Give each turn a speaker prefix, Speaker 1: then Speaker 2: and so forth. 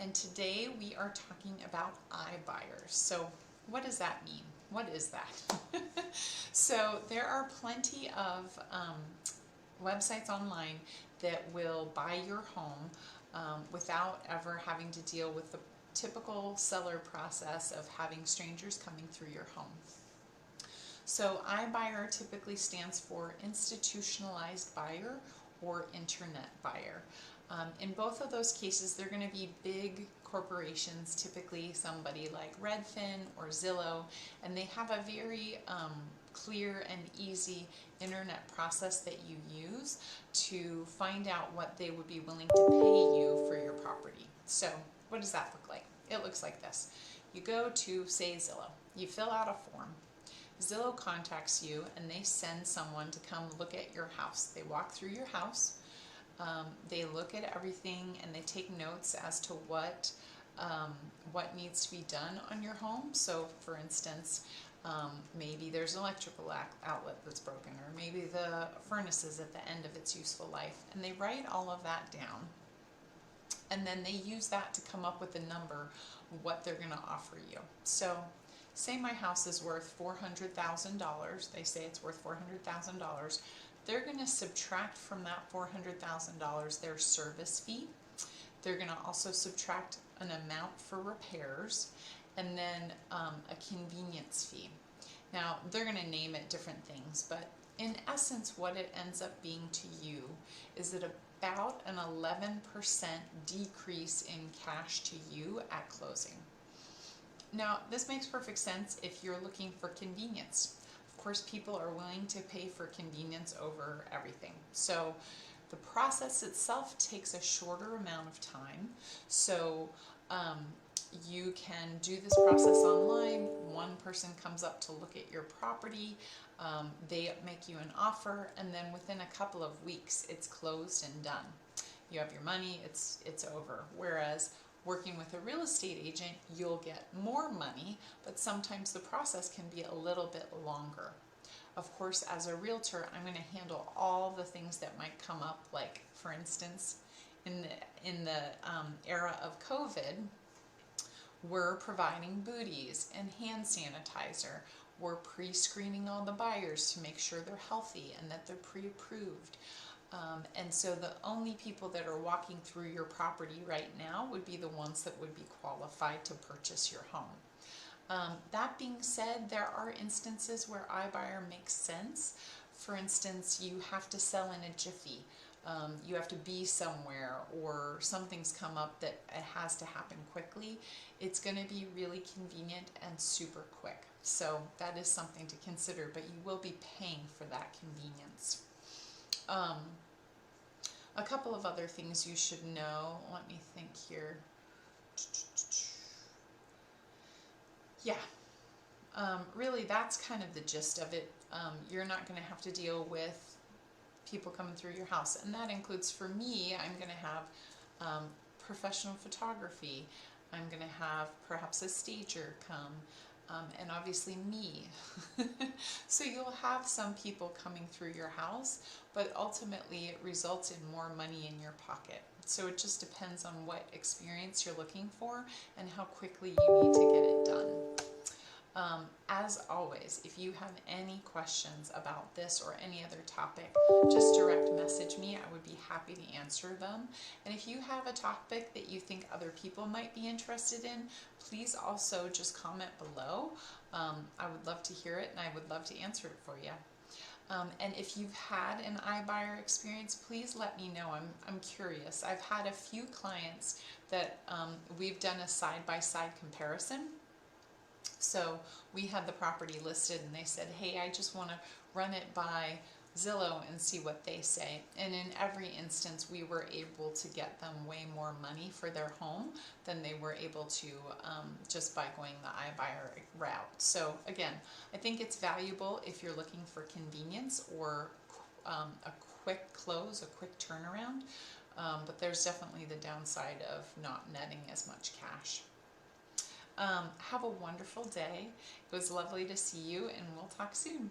Speaker 1: and today we are talking about iBuyers. So what does that mean? What is that? So there are plenty of websites online that will buy your home without ever having to deal with the typical seller process of having strangers coming through your home. So iBuyer typically stands for institutionalized buyer or internet buyer. In both of those cases, they're going to be big corporations, typically somebody like Redfin or Zillow, and they have a very clear and easy internet process that you use to find out what they would be willing to pay you for your property. So what does that look like? It looks like this. You go to, say, Zillow. You fill out a form. Zillow contacts you and they send someone to come look at your house. They walk through your house. They look at everything and they take notes as to what needs to be done on your home. So for instance, maybe there's an electrical outlet that's broken, or maybe the furnace is at the end of its useful life, and they write all of that down. And then they use that to come up with a number, what they're going to offer you. So say my house is worth $400,000. They say it's worth $400,000. They're going to subtract from that $400,000 their service fee. They're going to also subtract an amount for repairs, and then a convenience fee. Now, they're going to name it different things, but in essence, what it ends up being to you is that about an 11% decrease in cash to you at closing. Now, this makes perfect sense if you're looking for convenience. Of course, people are willing to pay for convenience over everything. So the process itself takes a shorter amount of time. So you can do this process online. One person comes up to look at your property. They make you an offer, and then within a couple of weeks, it's closed and done. You have your money, it's over. Whereas working with a real estate agent, you'll get more money, but sometimes the process can be a little bit longer. Of course, as a realtor, I'm going to handle all the things that might come up, like, for instance, in the era of COVID, we're providing booties and hand sanitizer. We're pre-screening all the buyers to make sure they're healthy and that they're pre-approved. And so the only people that are walking through your property right now would be the ones that would be qualified to purchase your home. That being said, there are instances where iBuyer makes sense. For instance, you have to sell in a jiffy. You have to be somewhere, or something's come up that it has to happen quickly. It's going to be really convenient and super quick. So that is something to consider, but you will be paying for that convenience. A couple of other things you should know. Let me think here. Yeah, really that's kind of the gist of it. You're not going to have to deal with people coming through your house, and that includes, for me, I'm going to have professional photography. I'm going to have perhaps a stager come, and obviously me. So you'll have some people coming through your house, but ultimately it results in more money in your pocket. So it just depends on what experience you're looking for and how quickly you need to get it done. As always, if you have any questions about this or any other topic, just direct message me. I would be happy to answer them. And if you have a topic that you think other people might be interested in, please also just comment below. I would love to hear it, and I would love to answer it for you. And if you've had an iBuyer experience, please let me know. I'm curious. I've had a few clients that we've done a side-by-side comparison. So we had the property listed and they said, hey, I just want to run it by Zillow and see what they say. And in every instance, we were able to get them way more money for their home than they were able to just by going the iBuyer route. So again, I think it's valuable if you're looking for convenience or a quick close, a quick turnaround. But there's definitely the downside of not netting as much cash. Have a wonderful day. It was lovely to see you, and we'll talk soon.